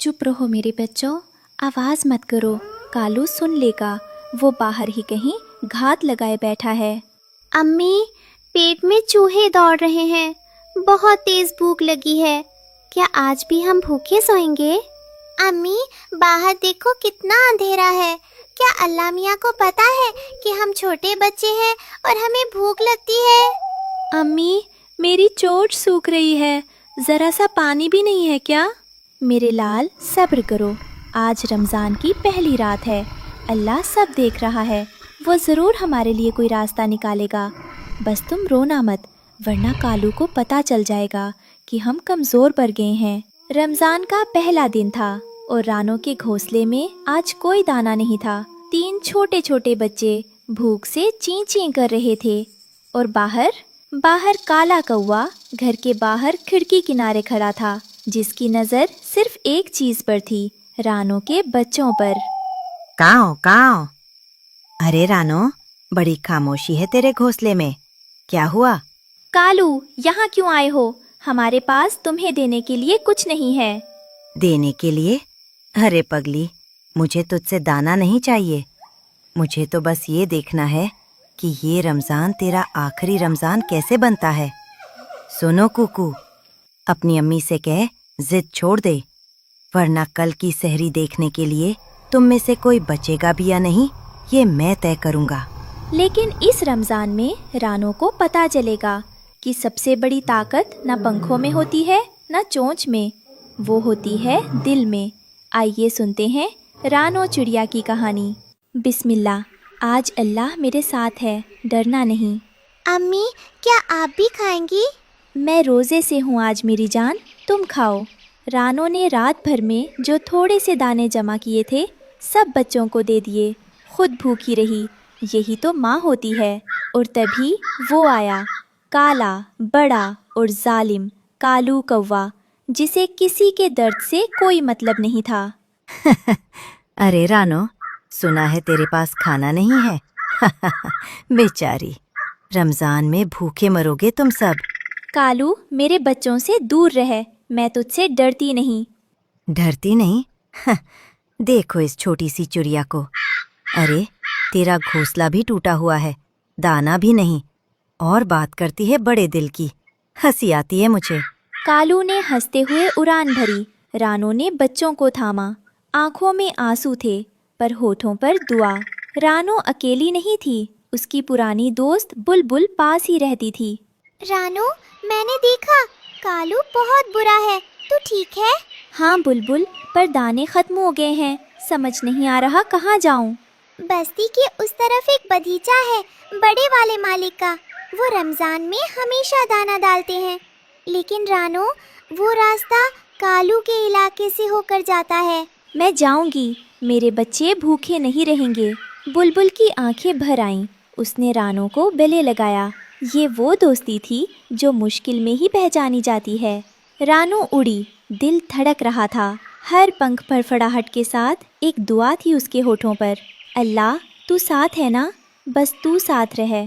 चुप रहो मेरे बच्चों, आवाज मत करो, कालू सुन लेगा। वो बाहर ही कहीं घात लगाए बैठा है। अम्मी, पेट में चूहे दौड़ रहे हैं, बहुत तेज भूख लगी है। क्या आज भी हम भूखे सोएंगे? अम्मी, बाहर देखो कितना अंधेरा है। क्या अल्लाह मियाँ को पता है कि हम छोटे बच्चे हैं और हमें भूख लगती है? अम्मी, मेरी चोट सूख रही है, जरा सा पानी भी नहीं है क्या? मेरे लाल, सब्र करो, आज रमज़ान की पहली रात है। अल्लाह सब देख रहा है, वो ज़रूर हमारे लिए कोई रास्ता निकालेगा। बस तुम रोना मत, वरना कालू को पता चल जाएगा कि हम कमज़ोर पड़ गए हैं। रमज़ान का पहला दिन था और रानो के घोंसले में आज कोई दाना नहीं था। 3 छोटे छोटे बच्चे भूख से चीं चीं कर रहे थे और बाहर काला कौवा घर के बाहर खिड़की किनारे खड़ा था, जिसकी नज़र सिर्फ एक चीज़ पर थी, रानो के बच्चों पर। काओ काओ। अरे रानो, बड़ी खामोशी है तेरे घोंसले में, क्या हुआ? कालू, यहाँ क्यों आए हो? हमारे पास तुम्हें देने के लिए कुछ नहीं है। देने के लिए? अरे पगली, मुझे तुझसे दाना नहीं चाहिए। मुझे तो बस ये देखना है कि ये रमज़ान तेरा आखिरी रमज़ान कैसे बनता है। सुनो कुकू, अपनी अम्मी से कह जिद छोड़ दे, वरना कल की सहरी देखने के लिए तुम में से कोई बचेगा भी या नहीं, ये मैं तय करूँगा। लेकिन इस रमज़ान में रानो को पता चलेगा कि सबसे बड़ी ताकत न पंखों में होती है न चोंच में, वो होती है दिल में। आइए सुनते हैं रानो चिड़िया की कहानी। बिस्मिल्लाह, आज अल्लाह मेरे साथ है, डरना नहीं। अम्मी, क्या आप भी खाएंगी? मैं रोज़े से हूँ आज मेरी जान, तुम खाओ। रानो ने रात भर में जो थोड़े से दाने जमा किए थे सब बच्चों को दे दिए, खुद भूखी रही। यही तो माँ होती है। और तभी वो आया, काला, बड़ा और जालिम कालू कौवा, जिसे किसी के दर्द से कोई मतलब नहीं था। अरे रानो, सुना है तेरे पास खाना नहीं है। बेचारी, रमज़ान में भूखे मरोगे तुम सब। कालू, मेरे बच्चों से दूर रह, मैं तुझसे डरती नहीं। डरती नहीं? देखो इस छोटी सी चिड़िया को। अरे, तेरा घोंसला भी टूटा हुआ है, दाना भी नहीं, और बात करती है बड़े दिल की। हंसी आती है मुझे। कालू ने हंसते हुए उड़ान भरी। रानो ने बच्चों को थामा। आंखों में आंसू थे पर होठों पर दुआ। रानो अकेली नहीं थी, उसकी पुरानी दोस्त बुलबुल पास ही रहती थी। रानो, मैंने देखा, कालू बहुत बुरा है, तू ठीक है? हाँ बुलबुल, पर दाने खत्म हो गए हैं, समझ नहीं आ रहा कहाँ जाऊँ। बस्ती के उस तरफ एक बगीचा है, बड़े वाले मालिक का। वो रमजान में हमेशा दाना डालते हैं। लेकिन रानो, वो रास्ता कालू के इलाके से होकर जाता है। मैं जाऊंगी, मेरे बच्चे भूखे नहीं रहेंगे। बुलबुल की आंखें भर आईं। उसने रानो को गले लगाया। ये वो दोस्ती थी जो मुश्किल में ही पहचानी जाती है। रानो उड़ी, दिल धड़क रहा था। हर पंख फड़फड़ाहट के साथ एक दुआ थी उसके होठों पर। अल्लाह, तू साथ है ना? बस तू साथ रहे।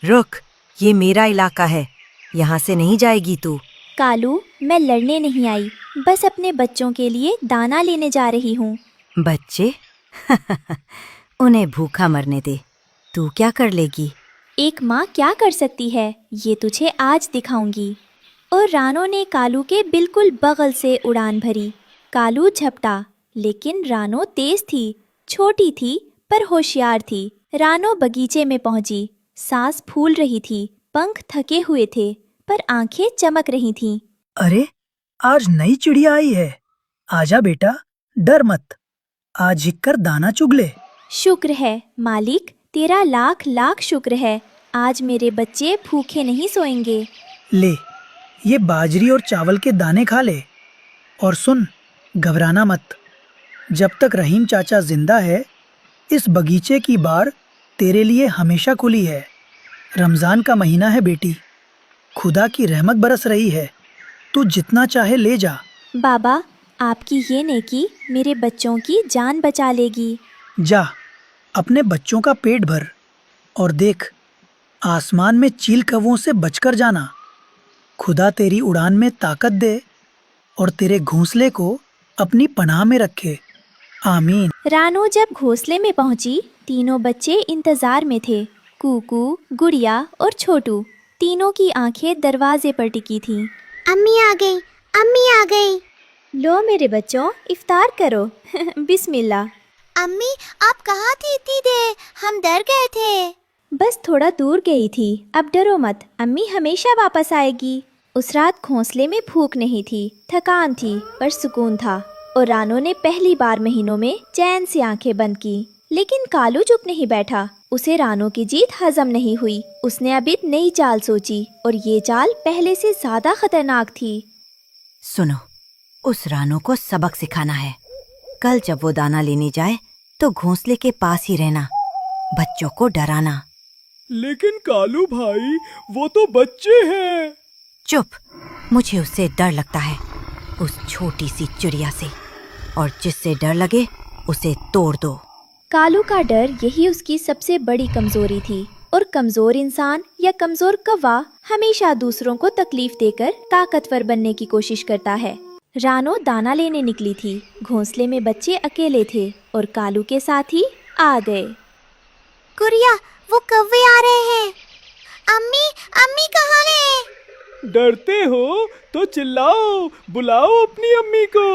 रुक, ये मेरा इलाका है, यहाँ से नहीं जाएगी तू। कालू, मैं लड़ने नहीं आई, बस अपने बच्चों के लिए दाना लेने जा रही हूँ। बच्चे? उन्हें भूखा मरने दे, तू क्या कर लेगी? एक माँ क्या कर सकती है, ये तुझे आज दिखाऊंगी। और रानो ने कालू के बिल्कुल बगल से उड़ान भरी। कालू झपटा, लेकिन रानो तेज थी, छोटी थी पर होशियार थी। रानो बगीचे में पहुंची। सांस फूल रही थी, पंख थके हुए थे पर आंखें चमक रही थीं। अरे, आज नई चिड़िया आई है। आजा बेटा, डर मत, आज झिककर दाना चुग ले। शुक्र है मालिक, तेरा लाख लाख शुक्र है, आज मेरे बच्चे भूखे नहीं सोएंगे। ले, ये बाजरी और चावल के दाने खा ले। और सुन, घबराना मत, जब तक रहीम चाचा जिंदा है, इस बगीचे की बार तेरे लिए हमेशा खुली है। रमज़ान का महीना है बेटी, खुदा की रहमत बरस रही है, तू जितना चाहे ले जा। बाबा, आपकी ये नेकी मेरे बच्चों की जान बचा लेगी। जा, अपने बच्चों का पेट भर और देख, आसमान में चील कौवों से बचकर जाना। खुदा तेरी उड़ान में ताकत दे और तेरे घोंसले को अपनी पनाह में रखे। आमीन। रानो जब घोंसले में पहुंची, तीनों बच्चे इंतजार में थे। कूकू, गुड़िया और छोटू, तीनों की आंखें दरवाजे पर टिकी थीं। अम्मी आ गई, अम्मी आ गई। लो मेरे बच्चों, इफ्तार करो। बिस्मिल्लाह। अम्मी आप कहाँ थी इतनी देर? हम डर गए थे। बस थोड़ा दूर गई थी, अब डरो मत, अम्मी हमेशा वापस आएगी। उस रात घोंसले में भूख नहीं थी, थकान थी, पर सुकून था। और रानो ने पहली बार महीनों में चैन से आंखें बंद की। लेकिन कालू चुप नहीं बैठा। उसे रानो की जीत हजम नहीं हुई। उसने अब एक नई चाल सोची, और ये चाल पहले से ज्यादा खतरनाक थी। सुनो, उस रानो को सबक सिखाना है। कल जब वो दाना लेने जाए तो घोंसले के पास ही रहना, बच्चों को डराना। लेकिन कालू भाई, वो तो बच्चे हैं। चुप, मुझे उससे डर लगता है, उस छोटी सी चिड़िया से। और जिससे डर लगे उसे तोड़ दो। कालू का डर यही उसकी सबसे बड़ी कमजोरी थी। और कमजोर इंसान या कमजोर कौवा हमेशा दूसरों को तकलीफ देकर ताकतवर बनने की कोशिश करता है। रानो दाना लेने निकली थी। घोंसले में बच्चे अकेले थे और कालू के साथ ही आ गए। गुड़िया, वो कौवे आ रहे हैं। अम्मी, अम्मी कहाँ है? डरते हो तो चिल्लाओ, बुलाओ अपनी अम्मी को।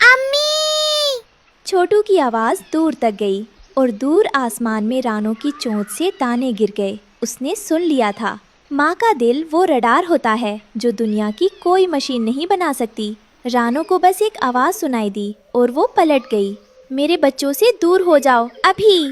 अम्मी! छोटू की आवाज दूर तक गई और दूर आसमान में रानो की चोंच से दाने गिर गए। उसने सुन लिया था। माँ का दिल वो रडार होता है जो दुनिया की कोई मशीन नहीं बना सकती। रानो को बस एक आवाज सुनाई दी और वो पलट गई। मेरे बच्चों से दूर हो जाओ अभी।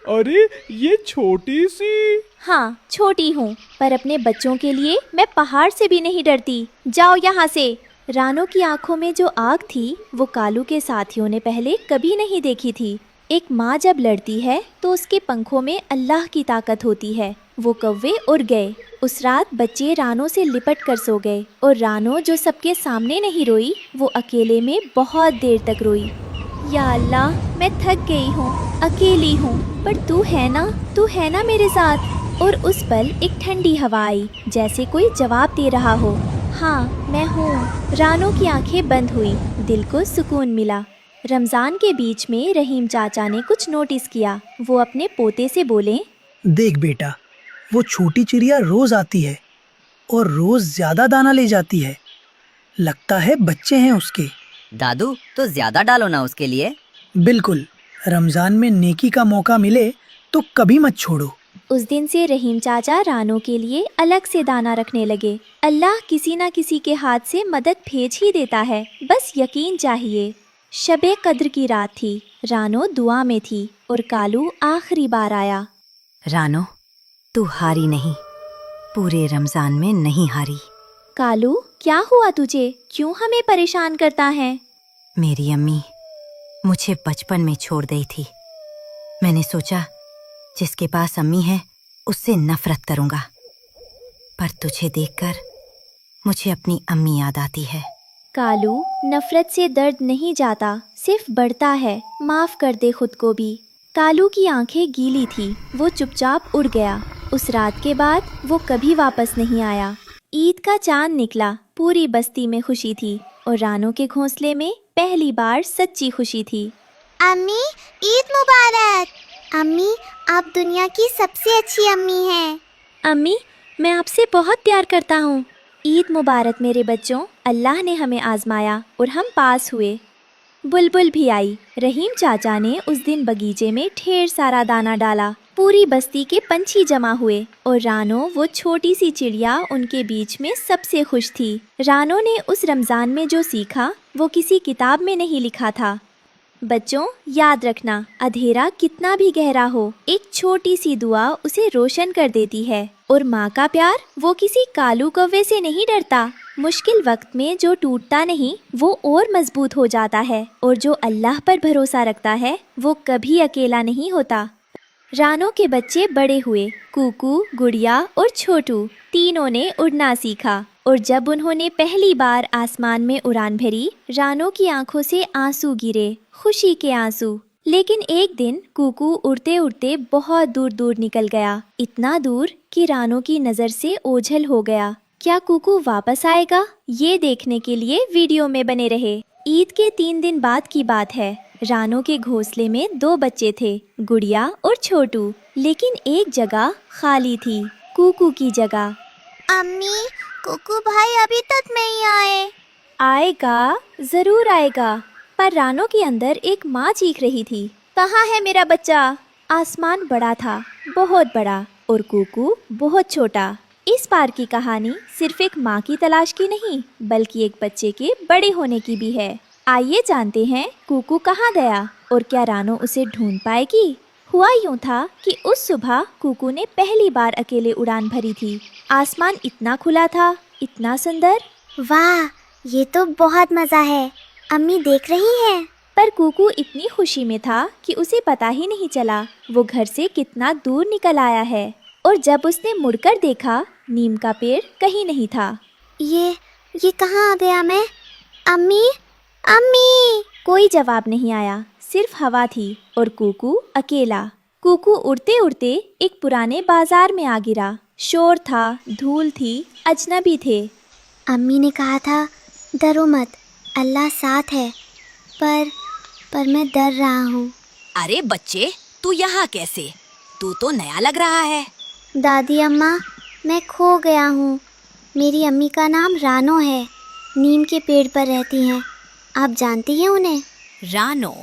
अरे ये छोटी सी। हाँ, छोटी हूँ, पर अपने बच्चों के लिए मैं पहाड़ से भी नहीं डरती। जाओ यहाँ से। रानो की आंखों में जो आग थी वो कालू के साथियों ने पहले कभी नहीं देखी थी। एक माँ जब लड़ती है तो उसके पंखों में अल्लाह की ताकत होती है। वो कौवे उड़ गए। उस रात बच्चे रानो से लिपट कर सो गए और रानो जो सबके सामने नहीं रोई, वो अकेले में बहुत देर तक रोई। या अल्लाह, मैं थक गई हूँ, अकेली हूँ, पर तू है ना मेरे साथ। और उस पल एक ठंडी हवा आई, जैसे कोई जवाब दे रहा हो। हाँ, मैं हूँ। रानो की आंखें बंद हुई, दिल को सुकून मिला। रमजान के बीच में रहीम चाचा ने कुछ नोटिस किया। वो अपने पोते से बोले, देख बेटा, वो छोटी चिड़िया रोज आती है और रोज ज्यादा दाना ले जाती है। लगता है बच्चे हैं उसके। दादू, तो ज्यादा डालो ना उसके लिए। बिल्कुल, रमजान में नेकी का मौका मिले तो कभी मत छोड़ो। उस दिन से रहीम चाचा रानो के लिए अलग से दाना रखने लगे। अल्लाह किसी न किसी के हाथ से मदद भेज ही देता है, बस यकीन चाहिए। शबे कद्र की रात थी। रानो दुआ में थी और कालू आखिरी बार आया। रानो, तू हारी नहीं, पूरे रमजान में नहीं हारी। कालू, क्या हुआ तुझे? क्यों हमें परेशान करता है? मेरी अम्मी मुझे बचपन में छोड़ गई थी। मैंने सोचा जिसके पास अम्मी है उससे नफरत करूंगा, पर तुझे देखकर मुझे अपनी अम्मी याद आती है। कालू, नफरत से दर्द नहीं जाता, सिर्फ बढ़ता है। माफ कर दे खुद को भी। कालू की आंखें गीली थी, वो चुपचाप उड़ गया। उस रात के बाद वो कभी वापस नहीं आया। ईद का चांद निकला, पूरी बस्ती में खुशी थी और रानो के घोंसले में पहली बार सच्ची खुशी थी। अम्मी, ईद मुबारक। अम्मी, आप दुनिया की सबसे अच्छी अम्मी हैं। अम्मी, मैं आपसे बहुत प्यार करता हूँ। ईद मुबारक मेरे बच्चों। अल्लाह ने हमें आजमाया और हम पास हुए। बुलबुल भी आई। रहीम चाचा ने उस दिन बगीचे में ढेर सारा दाना डाला। पूरी बस्ती के पंछी जमा हुए और रानो, वो छोटी सी चिड़िया, उनके बीच में सबसे खुश थी। रानो ने उस रमज़ान में जो सीखा वो किसी किताब में नहीं लिखा था। बच्चों, याद रखना, अंधेरा कितना भी गहरा हो, एक छोटी सी दुआ उसे रोशन कर देती है। और माँ का प्यार, वो किसी कालू कौवे से नहीं डरता। मुश्किल वक्त में जो टूटता नहीं वो और मजबूत हो जाता है, और जो अल्लाह पर भरोसा रखता है वो कभी अकेला नहीं होता। रानो के बच्चे बड़े हुए। कूकू, गुड़िया और छोटू, तीनों ने उड़ना सीखा। और जब उन्होंने पहली बार आसमान में उड़ान भरी, रानो की आंखों से आंसू गिरे, खुशी के आंसू। लेकिन एक दिन कूकू उड़ते उड़ते बहुत दूर दूर निकल गया, इतना दूर कि रानो की नज़र से ओझल हो गया। क्या कुकू वापस आएगा? ये देखने के लिए वीडियो में बने रहे। ईद के 3 दिन बाद की बात है। रानो के घोंसले में 2 बच्चे थे, गुड़िया और छोटू। लेकिन एक जगह खाली थी, कुकू की जगह। अम्मी, कुकू भाई अभी तक नहीं आए। आएगा, जरूर आएगा। पर रानो के अंदर एक माँ चीख रही थी, कहाँ है मेरा बच्चा? आसमान बड़ा था, बहुत बड़ा, और कुकू बहुत छोटा। इस बार की कहानी सिर्फ एक माँ की तलाश की नहीं, बल्कि एक बच्चे के बड़े होने की भी है। आइए जानते हैं कुकू कहाँ गया और क्या रानो उसे ढूंढ पाएगी। हुआ यूं था कि उस सुबह कुकू ने पहली बार अकेले उड़ान भरी थी। आसमान इतना खुला था, इतना सुंदर। वाह, ये तो बहुत मजा है। अम्मी देख रही हैं। पर कुकू इतनी खुशी में था कि उसे पता ही नहीं चला वो घर से कितना दूर निकल आया है। और जब उसने मुड़कर देखा, नीम का पेड़ कहीं नहीं था। ये कहाँ आ गया मैं? अम्मी, अम्मी। कोई जवाब नहीं आया, सिर्फ हवा थी और कुकू अकेला। कुकू उड़ते उड़ते एक पुराने बाजार में आ गिरा। शोर था, धूल थी, अजनबी थे। अम्मी ने कहा था डरो मत, अल्लाह साथ है। पर मैं डर रहा हूँ। अरे बच्चे, तू यहाँ कैसे? तू तो नया लग रहा है। दादी अम्मा, मैं खो गया हूँ। मेरी अम्मी का नाम रानो है, नीम के पेड़ पर रहती हैं। आप जानती हैं उन्हें? रानो?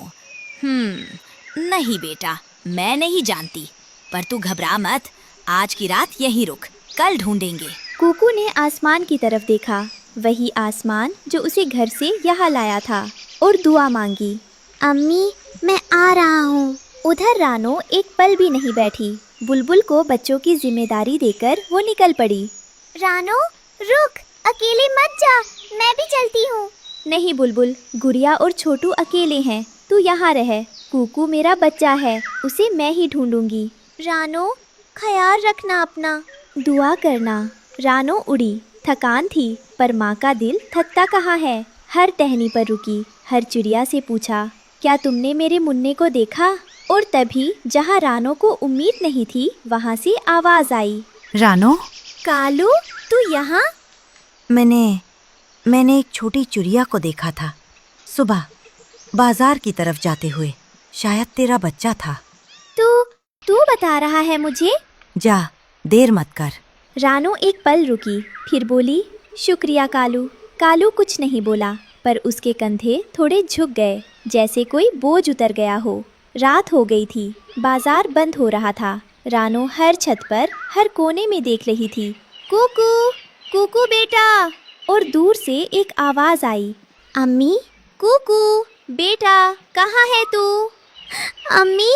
नहीं बेटा, मैं नहीं जानती। पर तू घबरा मत, आज की रात यहीं रुक, कल ढूंढेंगे। कुकू ने आसमान की तरफ देखा, वही आसमान जो उसे घर से यहाँ लाया था, और दुआ मांगी। अम्मी, मैं आ रहा हूँ। उधर रानो एक पल भी नहीं बैठी। बुलबुल को बच्चों की जिम्मेदारी देकर वो निकल पड़ी। रानो, रुक, अकेले मत जा, मैं भी चलती हूँ। नहीं बुलबुल, गुड़िया और छोटू अकेले हैं, तू यहाँ रह। कुकू मेरा बच्चा है, उसे मैं ही ढूंढूंगी। रानो, ख्याल रखना अपना। दुआ करना। रानो उड़ी, थकान थी, पर माँ का दिल थकता कहाँ है। हर टहनी पर रुकी, हर चिड़िया से पूछा, क्या तुमने मेरे मुन्ने को देखा? और तभी जहाँ रानो को उम्मीद नहीं थी, वहाँ से आवाज आई, रानो? कालू, तू यहाँ? मैंने एक छोटी चिड़िया को देखा था सुबह, बाजार की तरफ जाते हुए। शायद तेरा बच्चा था। तू बता रहा है मुझे? जा, देर मत कर। रानो एक पल रुकी, फिर बोली, शुक्रिया कालू। कालू कुछ नहीं बोला, पर उसके कंधे थोड़े झुक गए, जैसे कोई बोझ उतर गया हो। रात हो गई थी, बाजार बंद हो रहा था। रानो हर छत पर, हर कोने में देख रही थी, कुकू, कुकू बेटा। और दूर से एक आवाज आई, अम्मी, कुकू बेटा, कहाँ है तू? अम्मी,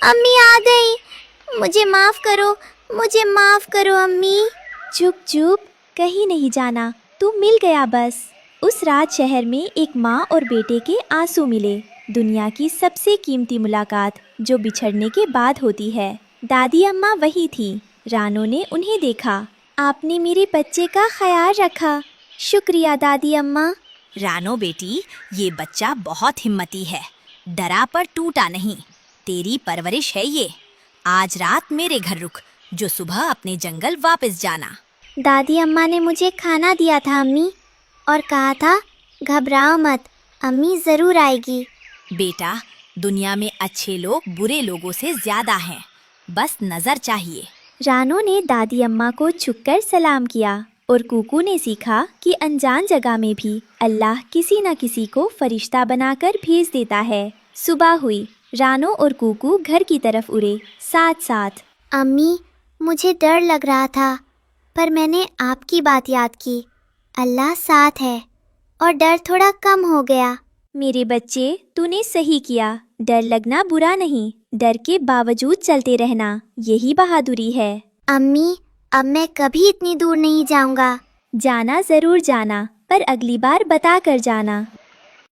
अम्मी आ गई। मुझे माफ करो अम्मी। चुप चुप, कहीं नहीं जाना, तू मिल गया बस। उस रात शहर में एक माँ और बेटे के आंसू मिले। दुनिया की सबसे कीमती मुलाकात जो बिछड़ने के बाद होती है। दादी अम्मा वही थी। रानो ने उन्हें देखा। आपने मेरे बच्चे का ख्याल रखा, शुक्रिया दादी अम्मा। रानो बेटी, ये बच्चा बहुत हिम्मती है, डरा पर टूटा नहीं। तेरी परवरिश है ये। आज रात मेरे घर रुक, जो सुबह अपने जंगल वापस जाना। दादी अम्मा ने मुझे खाना दिया था अम्मी, और कहा था घबराओ मत, अम्मी ज़रूर आएगी। बेटा, दुनिया में अच्छे लोग बुरे लोगों से ज्यादा हैं, बस नजर चाहिए। रानो ने दादी अम्मा को झुककर सलाम किया, और कुकू ने सीखा कि अनजान जगह में भी अल्लाह किसी न किसी को फरिश्ता बनाकर भेज देता है। सुबह हुई, रानो और कुकू घर की तरफ उड़े, साथ साथ। अम्मी, मुझे डर लग रहा था, पर मैंने आपकी बात याद की, अल्लाह साथ है, और डर थोड़ा कम हो गया। मेरे बच्चे, तूने सही किया। डर लगना बुरा नहीं, डर के बावजूद चलते रहना, यही बहादुरी है। अम्मी, अब मैं कभी इतनी दूर नहीं जाऊंगा। जाना जरूर जाना, पर अगली बार बता कर जाना।